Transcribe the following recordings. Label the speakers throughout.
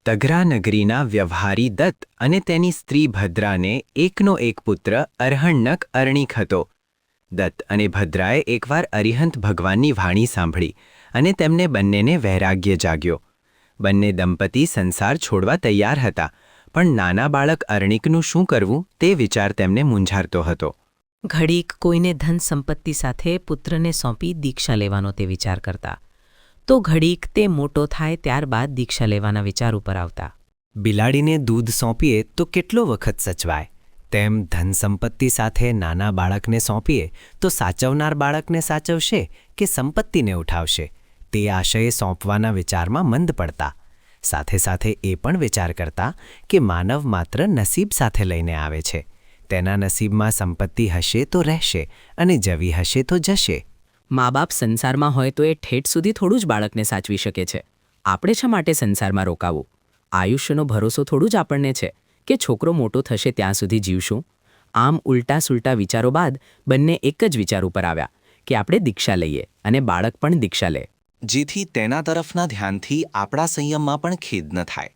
Speaker 1: તઘરા નગરીના વ્યવહારી દત્ત અને તેની સ્ત્રી ભદ્રાને એકનો એક પુત્ર અરહણક અરણિક હતો. દત્ત અને ભદ્રાએ એકવાર અરિહંત ભગવાનની વાણી સાંભળી અને તેમને બંનેને વૈરાગ્ય જાગ્યો. બંને દંપતી સંસાર છોડવા તૈયાર હતા, પણ નાના બાળક અરણિકનું શું કરવું તે વિચાર તેમને મૂંઝારતો હતો.
Speaker 2: ઘડીક કોઈને ધન સંપત્તિ સાથે પુત્રને સોંપી દીક્ષા લેવાનો તે વિચાર કરતા, તો ઘડીક તે મોટો થાય ત્યારબાદ દીક્ષા લેવાના વિચાર ઉપર આવતા.
Speaker 3: બિલાડીને દૂધ સોંપીએ તો કેટલો વખત સચવાય, તેમ ધન સંપત્તિ સાથે નાના બાળકને સોંપીએ તો સાચવનાર બાળકને સાચવશે કે સંપત્તિને ઉઠાવશે, તે આશયે સોંપવાના વિચારમાં મંદ પડતા. સાથે સાથે એ પણ વિચાર કરતા કે માનવ માત્ર નસીબ સાથે લઈને આવે છે. તેના નસીબમાં સંપત્તિ હશે તો રહેશે અને જવી હશે તો જશે.
Speaker 2: મા બાપ સંસારમાં હોય તો એ ઠેઠ સુધી થોડું જ બાળકને સાચવી શકે છે. આપણે શા માટે સંસારમાં રોકાવું? આયુષ્યનો ભરોસો થોડું જ આપણને છે કે છોકરો મોટો થશે ત્યાં સુધી જીવશું. આમ ઉલટા સુલટા વિચારો બાદ બંને એક જ વિચાર ઉપર આવ્યા કે આપણે દીક્ષા લઈએ અને બાળક પણ દીક્ષા લે,
Speaker 4: જેથી તેના તરફના ધ્યાનથી આપણા સંયમમાં પણ ખેદ ન થાય.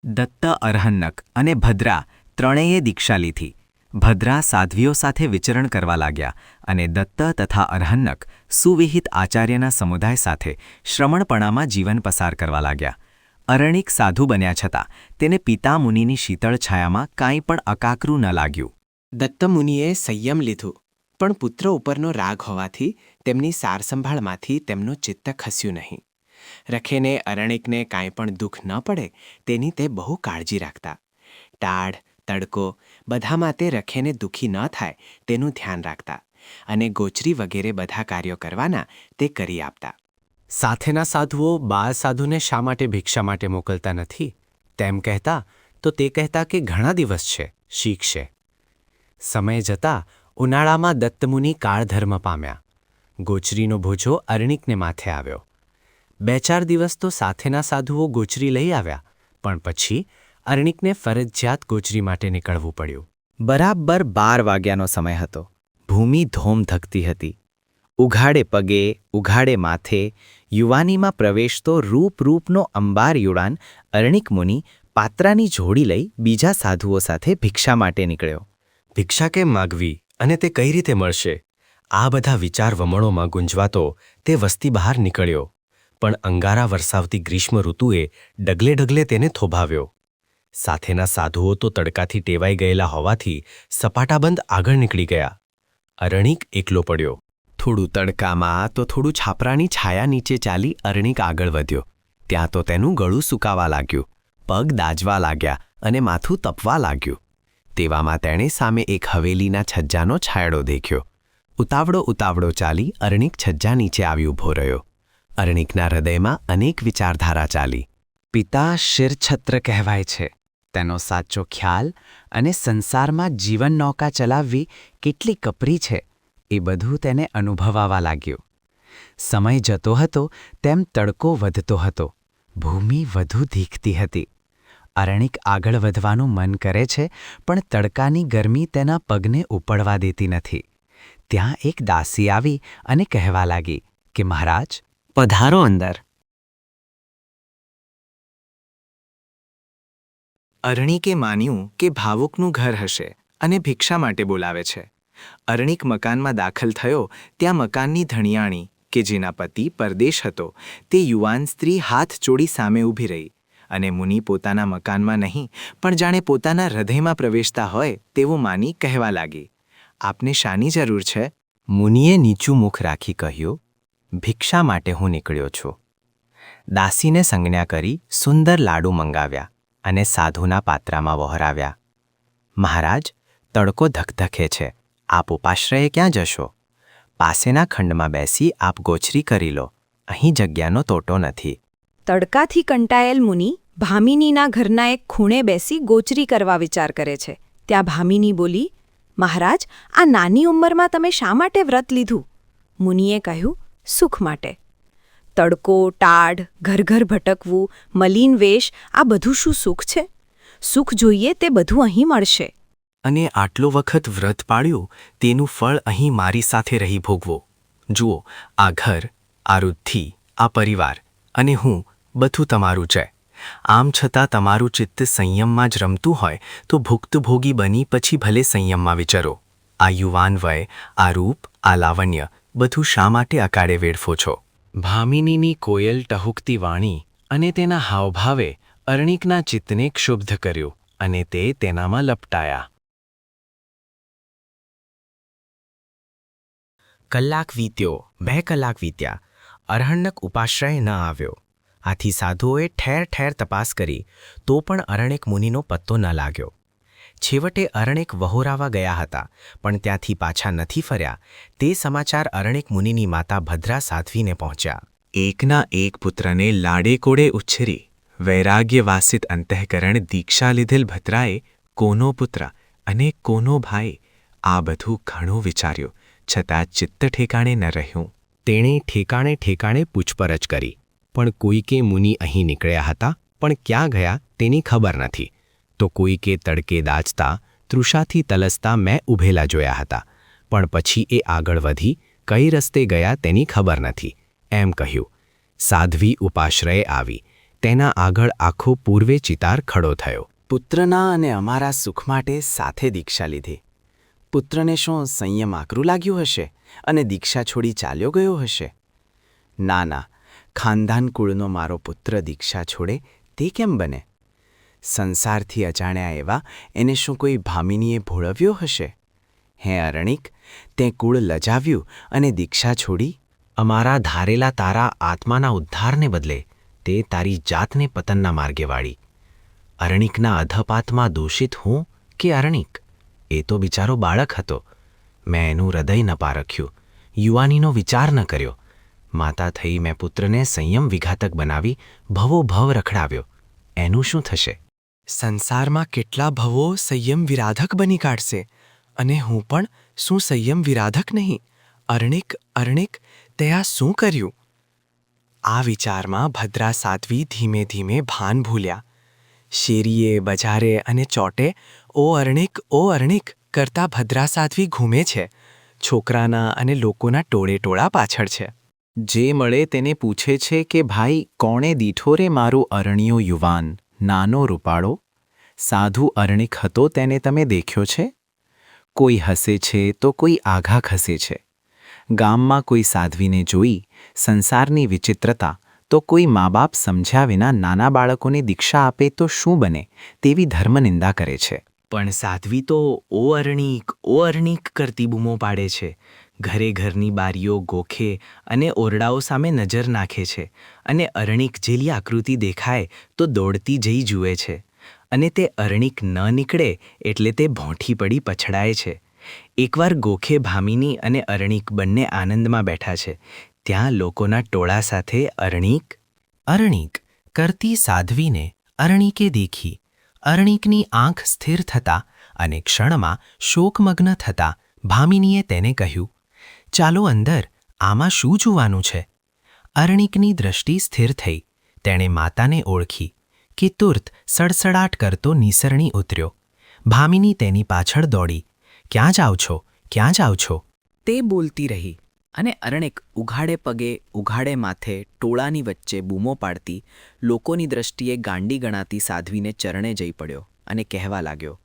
Speaker 1: દત્ત અરહન્નક અને ભદ્રા ત્રણેયે દીક્ષા લીધી. ભદ્રા સાધ્વીઓ સાથે વિચરણ કરવા લાગ્યા અને દત્ત તથા અરહન્નક સુવિહિત આચાર્યના સમુદાય સાથે શ્રમણપણામાં જીવન પસાર કરવા લાગ્યા. અરણિક સાધુ બન્યા છતાં તેને પિતા મુનિની શીતળ છાયામાં કાંઈ પણ અકાકરું ન લાગ્યું.
Speaker 5: દત્તમુનિએ સંયમ લીધું, પણ પુત્ર ઉપરનો રાગ હોવાથી તેમની સારસંભાળમાંથી તેમનું ચિત્ત ખસ્યું નહીં. રખેને અરણિકને કાંઈ પણ દુઃખ ન પડે તેની તે બહુ કાળજી રાખતા. ટાઢ, તડકો બધામાં તે રખેને દુઃખી ન થાય તેનું ધ્યાન રાખતા અને ગોચરી વગેરે બધા કાર્યો કરવાના તે કરી આપતા.
Speaker 3: સાથેના સાધુઓ બાળ સાધુને શા માટે ભિક્ષા માટે મોકલતા નથી તેમ કહેતા તો તે કહેતા કે ઘણા દિવસ છે, શીખશે. સમય જતાં ઉનાળામાં દત્તમુનિ કાળધર્મ પામ્યા. ગોચરીનો બોજો અરણિકને માથે આવ્યો. 2-4 દિવસ તો સાથેના સાધુઓ ગોચરી લઈ આવ્યા, પણ પછી અરણિકને ફરજિયાત ગોચરી માટે નીકળવું પડ્યું.
Speaker 1: બરાબર 12 વાગ્યાનો સમય હતો. ભૂમિ ધોમ ધકતી હતી. ઉઘાડે પગે, ઉઘાડે માથે યુવાનીમાં પ્રવેશતો રૂપનો અંબાર યુડાન અરણિક મુનિ પાત્રાની જોડી લઈ બીજા સાધુઓ સાથે ભિક્ષા માટે નીકળ્યો.
Speaker 3: ભિક્ષા કેમ માગવી અને તે કઈ રીતે મળશે? આ બધા વિચાર વમણોમાં ગુંજવાતો તે વસ્તી બહાર નીકળ્યો, પણ અંગારા વરસાવતી ગ્રીષ્મ ઋતુએ ડગલે ડગલે તેને થોભાવ્યો. સાથેના સાધુઓ તો તડકાથી ટેવાઈ ગયેલા હોવાથી સપાટાબંધ આગળ નીકળી ગયા. અરણિક એકલો પડ્યો. થોડું તડકામાં તો થોડું છાપરાની છાયા નીચે ચાલી અરણિક આગળ વધ્યો. ત્યાં તો તેનું ગળું સૂકાવા લાગ્યું, પગ દાજવા લાગ્યા અને માથું તપવા લાગ્યું. તેવામાં તેણે સામે એક હવેલીના છજ્જાનો છાંયડો દેખ્યો. ઉતાવળો ચાલી અરણિક છજ્જા નીચે આવી ઊભો રહ્યો. અરણિકના હૃદયમાં અનેક વિચારધારા ચાલી.
Speaker 1: પિતા શિરછત્ર કહેવાય છે, તેનો સાચો ખ્યાલ અને સંસારમાં જીવન નૌકા ચલાવવી કેટલી કપરી છે એ બધું તેને અનુભવાવા લાગ્યું. સમય જતો હતો તેમ તડકો વધતો હતો. ભૂમિ વધુ ધીકતી હતી. અરણિક આગળ વધવાનું મન કરે છે, પણ તડકાની ગરમી તેના પગને ઉપડવા દેતી નથી. ત્યાં એક દાસી આવી અને કહેવા લાગી કે મહારાજ, પધારો અંદર.
Speaker 5: અરણિકે માન્યું કે ભાવુકનું ઘર હશે અને ભિક્ષા માટે બોલાવે છે. અરણિક મકાનમાં દાખલ થયો ત્યાં મકાનની ધણિયાણી કે જેના પતિ પરદેશ હતો તે યુવાન સ્ત્રી હાથ જોડી સામે ઊભી રહી અને મુનિ પોતાના મકાનમાં નહીં પણ જાણે પોતાના હૃદયમાં પ્રવેશતા હોય તેવું માની કહેવા લાગી, આપને શાની જરૂર છે?
Speaker 1: મુનિએ નીચું મુખ રાખી કહ્યું, ભિક્ષા માટે હું નીકળ્યો છું. દાસીને સંજ્ઞા કરી સુંદર લાડુ મંગાવ્યા અને સાધુના પાત્રામાં વહોરાવ્યા. મહારાજ, તડકો ધકધકે છે, આપ ઉપાશ્રયે ક્યાં જશો? પાસેના ખંડમાં બેસી આપ ગોચરી કરી લો, અહીં જગ્યાનો તોટો નથી.
Speaker 6: તડકાથી કંટાયેલ મુનિ ભામિનીના ઘરના એક ખૂણે બેસી ગોચરી કરવા વિચાર કરે છે. ત્યાં ભામિની બોલી, મહારાજ, આ નાની ઉંમરમાં તમે શા માટે વ્રત લીધું? મુનિએ કહ્યું, સુખ માટે. તડકો, ટાઢ, ઘર ભટકવું, મલિન વેશ, આ બધું શું સુખ છે? સુખ જોઈએ તે બધું અહીં મળશે.
Speaker 3: અને આટલો વખત વ્રત પાળ્યું તેનું ફળ અહીં મારી સાથે રહી ભોગવો. જુઓ, આ ઘર, આ રુદ્ધિ,
Speaker 5: આ પરિવાર અને હું બધું તમારું છે. આમ છતાં તમારું ચિત્ત સંયમમાં જ રમતું હોય તો ભુક્તભોગી બની પછી ભલે સંયમમાં વિચારો. આ યુવાન વય, આ રૂપ, આ લાવણ્ય બધું શા માટે અકાળે વેડફો છો?
Speaker 3: ભામિનીની કોયલ ટહુકતી વાણી અને તેના હાવભાવે અરણિકના ચિત્તને ક્ષુબ્ધ કર્યું અને તે તેનામાં લપટાયા.
Speaker 7: કલાક વીત્યો, 2 કલાક વીત્યા. અરહણક ઉપાશ્રય ન આવ્યો. આથી સાધુઓએ ઠેર ઠેર તપાસ કરી તો પણ અરણિક મુનિનો પત્તો ન લાગ્યો. છેવટે અરણિક વહોરાવા ગયા હતા, પણ ત્યાંથી પાછા નથી ફર્યા તે સમાચાર અરણિક મુનિની માતા ભદ્રા સાધ્વીને પહોંચ્યા.
Speaker 5: એકના એક પુત્રને લાડે કોડે ઉછેરી વૈરાગ્યવાસિત અંતઃકરણ દીક્ષા લીધેલ ભદ્રાએ કોનો પુત્ર અને કોનો ભાઈ આ બધું ઘણું વિચાર્યું, છતાં ચિત્ત ઠેકાણે ન રહ્યું.
Speaker 7: તેણે ઠેકાણે ઠેકાણે પૂછપરછ કરી, પણ કોઈકે મુનિ અહીં નીકળ્યા હતા, પણ ક્યાં ગયા તેની ખબર નથી. તો કોઈકે તડકે દાચતા, તૃષાથી તલસતા મેં ઊભેલા જોયા હતા, પણ પછી એ આગળ વધી કઈ રસ્તે ગયા તેની ખબર નથી, એમ કહ્યું. સાધ્વી ઉપાશ્રયે આવી. તેના આગળ આખો પૂર્વે ચિતાર ખડો થયો.
Speaker 1: પુત્રના અને અમારા સુખ માટે સાથે દીક્ષા લીધી. પુત્રને શું સંયમ આકરું લાગ્યું હશે અને દીક્ષા છોડી ચાલ્યો ગયો હશે? ના ના, ખાનદાન કુળનો મારો પુત્ર દીક્ષા છોડે તે કેમ બને? સંસારથી અજાણ્યા એવા એને શું કોઈ ભામિનીએ ભોળવ્યો હશે? હે અરણિક, તે કુળ લજાવ્યું અને દીક્ષા છોડી?
Speaker 7: અમારા ધારેલા તારા આત્માના ઉદ્ધારને બદલે તે તારી જાતને પતનના માર્ગે વાળી. અરણિકના અધપાતમાં દોષિત હું કે અરણિક? એ તો બિચારો બાળક હતો. મેં એનું હૃદય ન પારખ્યું, યુવાનીનો વિચાર ન કર્યો. માતા થઈ મેં પુત્રને સંયમ વિઘાતક બનાવી ભવો ભવ રખડાવ્યો. એનું શું થશે?
Speaker 5: સંસારમાં કેટલા ભવો સંયમ વિરાધક બની કાઢશે, અને હું પણ શું સંયમ વિરાધક નહીં? અરણિક, અરણિક, તે આ શું કર્યું? આ વિચારમાં ભદ્રા સાધ્વી ધીમે ધીમે ભાન ભૂલ્યા. શેરીએ, બજારે અને ચોટે ઓ અરણિક કરતા ભદ્રા સાધ્વી ઘૂમે છે. છોકરાના અને લોકોના ટોળે ટોળા પાછળ છે.
Speaker 4: જે મળે તેને પૂછે છે કે ભાઈ કોણે દીઠો રે મારું અરણ્યો યુવાન, નાનો રૂપાળો? સાધુ અરણિક હતો તેને તમે દેખ્યો છે? કોઈ હસે છે તો કોઈ આઘા ખસે છે. ગામમાં કોઈ સાધ્વીને જોઈ સંસારની વિચિત્રતા તો કોઈ મા બાપ સમજ્યા વિના નાના બાળકોને દીક્ષા આપે તો શું બને તેવી ધર્મનિંદા કરે છે.
Speaker 7: પણ સાધ્વી તો ઓ અરણિક કરતી બૂમો પાડે છે. ઘરે ઘરની બારીઓ ગોખે અને ઓરડાઓ સામે નજર નાખે છે, અને અરણિક જેલી આકૃતિ દેખાય તો દોડતી જઈ જુએ છે, અને તે અરણિક ન નીકળે એટલે તે ભોંઠી પડી પછડાય છે. એકવાર ગોખે ભામિની અને અરણિક બંને આનંદમાં બેઠા છે, ત્યાં લોકોના ટોળા સાથે અરણિક કરતી સાધ્વીને અરણિકે દેખી. અરણિકની આંખ સ્થિર થતાં અને ક્ષણમાં શોકમગ્ન થતાં ભામિનીએ તેને કહ્યું, ચાલો અંદર, આમાં શું જોવાનું છે? અરણિકની દ્રષ્ટિ સ્થિર થઈ. તેણે માતાને ઓળખી કે તુર્ત સડસડાટ કરતો નિસરણી ઉતર્યો. ભામિની તેની પાછળ દોડી. ક્યાં જાઓ છો, ક્યાં જાઓ છો?
Speaker 2: તે બોલતી રહી, અને અરણિક ઉઘાડે પગે ઉઘાડે માથે ટોળાની વચ્ચે બૂમો પાડતી લોકોની દ્રષ્ટિએ ગાંડી ગણાતી સાધ્વીને ચરણે જઈ પડ્યો અને કહેવા લાગ્યો,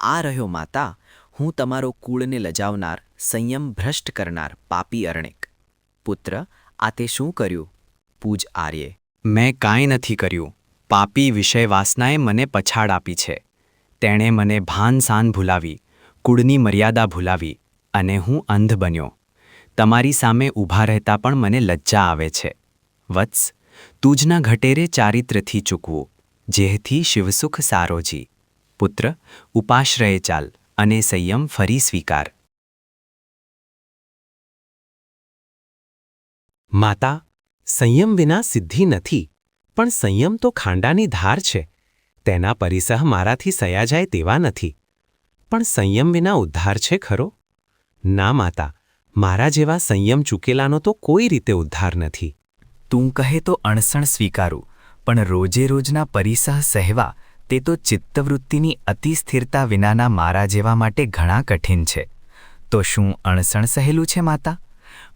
Speaker 2: આ રહ્યો માતા, હું તમારો કુળને લજાવનાર, સંયમ ભ્રષ્ટ કરનાર પાપી અરણિક. પુત્ર, આ તે શું કર્યું? પૂજ આર્યે.
Speaker 5: મેં કાંઈ નથી કર્યું. પાપી વિષય વાસનાએ મને પછાડ આપી છે. તેણે મને ભાન સાન ભૂલાવી, કુળની મર્યાદા ભૂલાવી, અને હું અંધ બન્યો. તમારી સામે ઊભા રહેતા પણ મને લજ્જા આવે છે. વત્સ, તુજના ઘટેરે ચારિત્રથી ચૂકવું, જેહથી શિવસુખ સારોજી. પુત્ર, ઉપાશ્રયે ચાલ અને સંયમ ફરી સ્વીકાર.
Speaker 3: માતા, સંયમ વિના સિદ્ધિ નથી, પણ સંયમ તો ખાંડાની ધાર છે. તેના પરિસહ મારાથી સયા જાય તેવા નથી. પણ સંયમ વિના ઉદ્ધાર છે ખરો? ના માતા, મારા જેવા સંયમ ચૂકેલાનો તો કોઈ રીતે ઉદ્ધાર નથી.
Speaker 5: તું કહે તો અણસણ સ્વીકારું, પણ રોજે રોજના પરિસહ સહેવા તે તો ચિત્તવૃત્તિની અતિ સ્થિરતા વિનાના મારા જેવા માટે ઘણા કઠિન છે. તો શું અણસણ સહેલું છે માતા?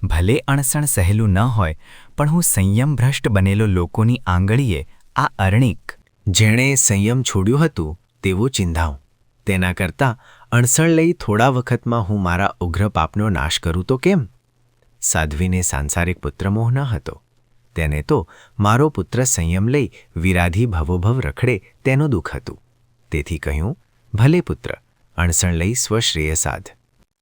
Speaker 1: ભલે અણસણ સહેલું ન હોય પણ હું સંયમભ્રષ્ટ બનેલો લોકોની આંગળીએ આ અરણિક
Speaker 4: જેણે સંયમ છોડ્યું હતું તેવો ચિંધાઉં. તેના કરતાં અણસણ લઈ થોડા વખતમાં હું મારા ઉગ્ર પાપનો નાશ કરું તો કેમ? સાધ્વીને સાંસારિક પુત્રમોહ ન હતો. તેને તો મારો પુત્ર સંયમ લઈ વિરાધી ભવોભવ રખડે તેનો દુઃખ હતું. તેથી કહ્યું, ભલે પુત્ર, અણસણ લઈ સ્વશ્રેય સાધ.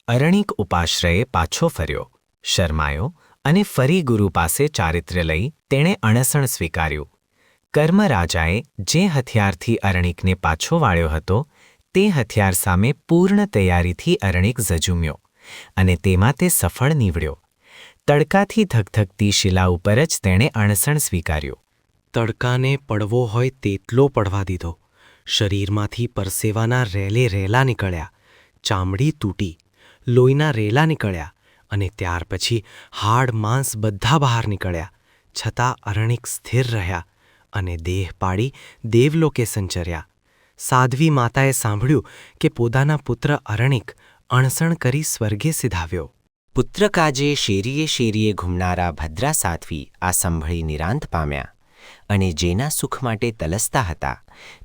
Speaker 3: અરણિક ઉપાશ્રયે પાછો ફર્યો, શરમાયો અને ફરી ગુરુ પાસે ચારિત્ર્ય લઈ તેણે અણસણ સ્વીકાર્યું. કર્મરાજાએ જે હથિયારથી અરણિકને પાછો વાળ્યો હતો તે હથિયાર સામે પૂર્ણ તૈયારીથી અરણિક ઝઝૂમ્યો અને તેમાં તે સફળ નીવડ્યો. તડકાથી ધગધગતી શિલા ઉપર જ તેણે અણસણ સ્વીકાર્યું.
Speaker 8: તડકાને પડવો હોય તેટલો પડવા દીધો. શરીરમાંથી પરસેવાના રેલે રેલા નીકળ્યા, ચામડી તૂટી, લોહીના રેલા નીકળ્યા અને ત્યાર પછી હાડ માંસ બધા બહાર નીકળ્યા. છતાં અરણિક સ્થિર રહ્યા અને દેહ પાડી દેવલોકે સંચર્યા. સાધ્વી માતાએ સાંભળ્યું કે પોતાના પુત્ર અરણિક અણસણ કરી સ્વર્ગે સિધાવ્યો.
Speaker 3: પુત્ર કાજે શેરીએ શેરીએ ઘૂમનારા ભદ્રા સાધ્વી આ સંભળી નિરાંત પામ્યા અને જેના સુખ માટે તલસતા હતા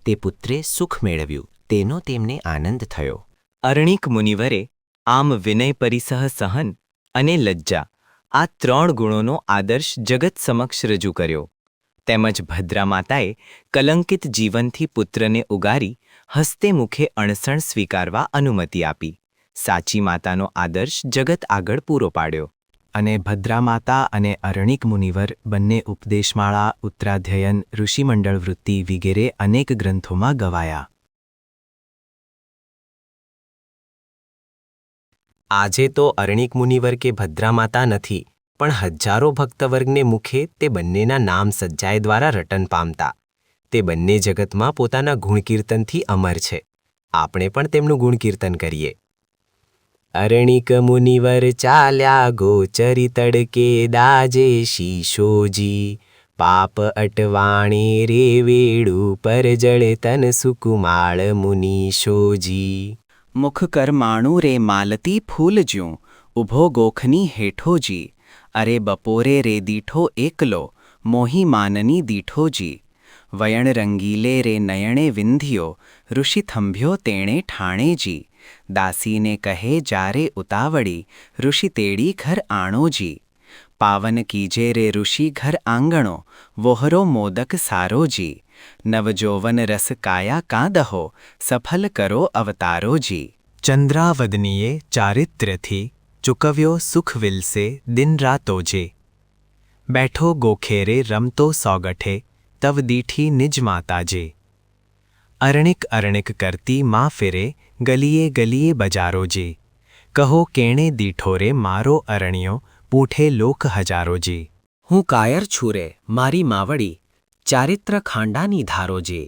Speaker 3: તે પુત્રે સુખ મેળવ્યું તેનો તેમને આનંદ થયો.
Speaker 7: અરણિક મુનિવરે આમ વિનય પરિસહ સહન અને લજ્જા આ 3 ગુણોનો આદર્શ જગત સમક્ષ રજૂ કર્યો. તેમજ ભદ્રા માતાએ કલંકિત જીવનથી પુત્રને ઉગારી હસ્તે મુખે અણસણ સ્વીકારવા અનુમતિ આપી. સાચી માતાનો આદર્શ જગત આગળ પૂરો પાડ્યો.
Speaker 4: અને ભદ્રા માતા અને અરણિક મુનિવર બંને ઉપદેશમાળા, ઉત્તરાધ્યયન, ઋષિમંડળ વૃત્તિ વગેરે અનેક ગ્રંથોમાં ગવાયા.
Speaker 3: આજે તો અરણિક મુનિવર કે ભદ્રા માતા નથી, પણ હજારો ભક્તવર્ગને મુખે તે બંનેના નામ સજ્જાય દ્વારા રટન પામતા. તે બંને જગતમાં પોતાના ગુણકીર્તનથી અમર છે. આપણે પણ તેમનું ગુણકીર્તન કરીએ. અરણિક મુનિવર ચાલ્યા ગોચરી તડકે દાજે શીશોજી, પાપ અટવાણે રે વેડું પર જળે તન સુકુમાળ મુનીશોજી.
Speaker 1: મુખ કરમાણું રે માલતી ફૂલ જ્યું, ઊભો ગોખની હેઠોજી, અરે બપોરે રે દીઠો એકલો, મોહી માનની દીઠોજી. વયણ રંગીલે રે નયણે વિંધ્યો, ઋષિ થંભ્યો તેણે ઠાણેજી. દાસીને કહે જારે ઉતાવળી, ઋષિ તેડી ઘર આણોજી. પાવન કીજે રે ઋષિ ઘર આંગણો, વોહરો મોદક સારોજી. નવજોવન રસ કાયા કાદહો, સફલ કરો અવતારોજી.
Speaker 4: ચંદ્રાવદનીએ ચારિત્ર્યથી ચૂકવ્યો સુખ વિલસે દિન રાતોજે. બેઠો ગોખેરે રમતો સોગઠે, તવ દીઠી નિજ માતાજે. અરણિક અરણિક કરતી માં ફિરે, ગલીએ ગલીએ બજારોજે. કહો કેણે દીઠો રે મારો અરણ્યો, પૂઠે લોક હજારોજે.
Speaker 2: હું કાયર છું રે મારી માવડી, ચારિત્ર ખાંડાની ધારોજે.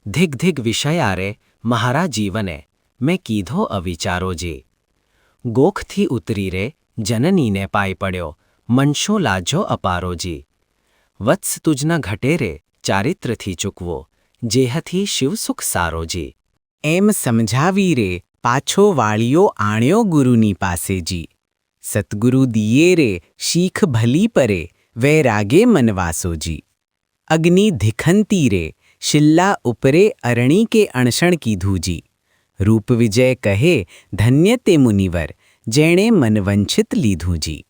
Speaker 2: ધિગ ધિગ વિષયા રે મહારા જીવને, મેં કીધો અવિચારોજે. ગોખથી ઉતરી રે જનનીને પાઈ પડ્યો, મનશો લાજો અપારોજી. વત્સ તુજના ઘટે રે ચારિત્રથી ચૂકવો, જેહથી શિવ સુખ સારોજી. એમ સમજાવી રે પાછો વાળિયો આણ્યો ગુરુની પાસેજી. સતગુરુ દિયે રે શીખ ભલી પરે, વૈરાગે મનવાસોજી. અગ્નિ ધીખંતી રે શિલ્લા ઉપરે અરણિકે અણસણ કીધુજી. રૂપ વિજય કહે ધન્ય તે મુનિવર, જેણે મનવંચિત લીધુંજી.